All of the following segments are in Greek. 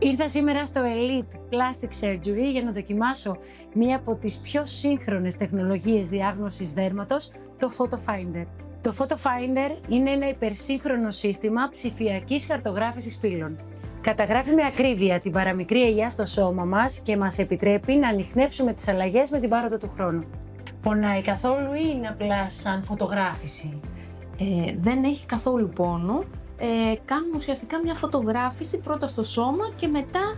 Ήρθα σήμερα στο Elite Plastic Surgery για να δοκιμάσω μία από τις πιο σύγχρονες τεχνολογίες διάγνωσης δέρματος, το Photo Finder. Το Photo Finder είναι ένα υπερσύγχρονο σύστημα ψηφιακής χαρτογράφησης πύλων. Καταγράφει με ακρίβεια την παραμικρή ελιά στο σώμα μας και μας επιτρέπει να ανιχνεύσουμε τις αλλαγές με την πάροδο του χρόνου. Πονάει καθόλου ή είναι απλά σαν φωτογράφηση? Δεν έχει καθόλου πόνο. Κάνουμε ουσιαστικά μια φωτογράφηση πρώτα στο σώμα και μετά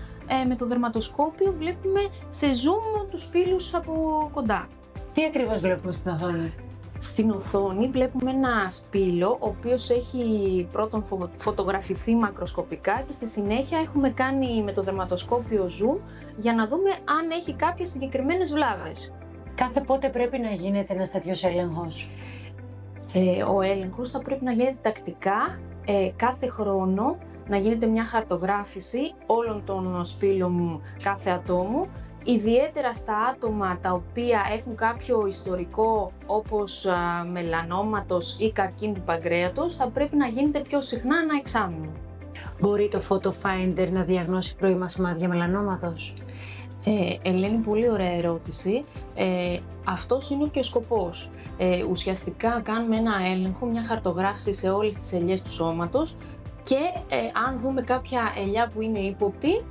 με το δερματοσκόπιο βλέπουμε σε zoom τους πύλους από κοντά. Τι ακριβώς βλέπουμε στην οθόνη? Στην οθόνη βλέπουμε ένα σπύλο, ο οποίος έχει πρώτον φωτογραφηθεί μακροσκοπικά και στη συνέχεια έχουμε κάνει με το δερματοσκόπιο zoom για να δούμε αν έχει κάποιες συγκεκριμένες βλάβες. Κάθε πότε πρέπει να γίνεται ένας τέτοιος έλεγχος? Ο έλεγχος θα πρέπει να γίνεται τακτικά, κάθε χρόνο να γίνεται μια χαρτογράφηση όλων των σπύλων κάθε ατόμου, ιδιαίτερα στα άτομα τα οποία έχουν κάποιο ιστορικό όπως μελανόματος ή καρκίνου του παγκρέατος, θα πρέπει να γίνεται πιο συχνά ένα εξάμηνο. Μπορεί το Photo Finder να διαγνώσει πρώιμα σημάδια μελανόματος? Ελένη, πολύ ωραία ερώτηση. Αυτός είναι και ο σκοπός. Ουσιαστικά κάνουμε ένα έλεγχο, μια χαρτογράφηση σε όλες τις ελιές του σώματος και αν δούμε κάποια ελιά που είναι ύποπτη,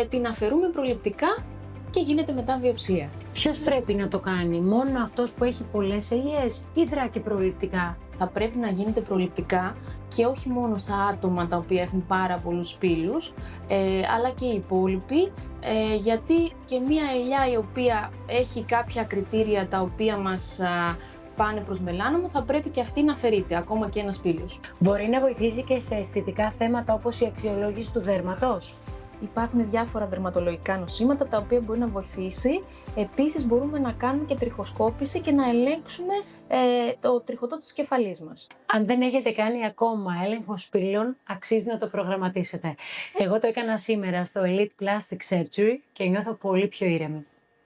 την αφαιρούμε προληπτικά και γίνεται μετά βιοψία. Ποιος πρέπει να το κάνει, μόνο αυτός που έχει πολλές ελιές ή δρά και προληπτικά? Θα πρέπει να γίνεται προληπτικά και όχι μόνο στα άτομα τα οποία έχουν πάρα πολλούς σπύλους, αλλά και οι υπόλοιποι, γιατί και μία ελιά η οποία έχει κάποια κριτήρια τα οποία μας πάνε προς μελάνομο, θα πρέπει και αυτή να αφαιρείται, ακόμα και ένας σπύλος. Μπορεί να βοηθήσει και σε αισθητικά θέματα όπως η αξιολόγηση του δέρματος? Υπάρχουν διάφορα δερματολογικά νοσήματα τα οποία μπορεί να βοηθήσει. Επίσης μπορούμε να κάνουμε και τριχοσκόπηση και να ελέγξουμε το τριχωτό της κεφαλής μας. Αν δεν έχετε κάνει ακόμα έλεγχο σπύλων, αξίζει να το προγραμματίσετε. Εγώ το έκανα σήμερα στο Elite Plastic Surgery και νιώθω πολύ πιο ήρεμη.